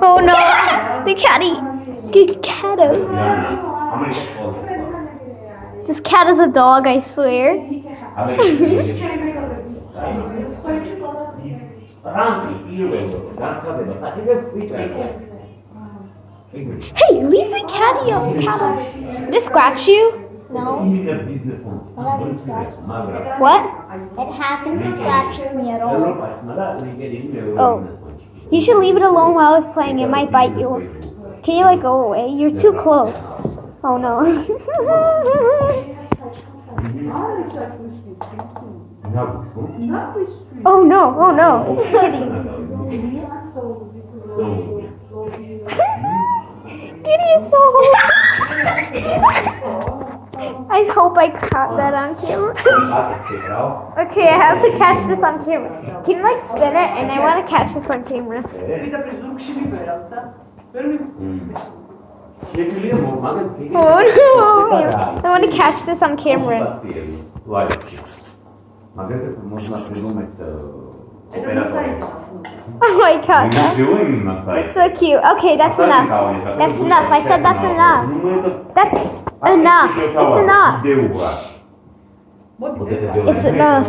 Oh no, the catty. Good catto. This cat is a dog, I swear. Hey, leave the catty alone. Did it scratch you? No, it hasn't scratched me. What? It hasn't scratched me at all. Oh. You should leave it alone while it's playing. It might bite you. Can you like go away? You're too close. Oh no. Oh no, oh no. It's Kitty. Kitty is so I hope I caught that on camera. Okay, I have to catch this on camera. Can you like spin it? And I want to catch this on camera. Oh no! I want to catch this on camera. Oh my god. It's so cute. Okay, that's enough. That's enough. I said that's enough. That's enough. It's enough. It's enough.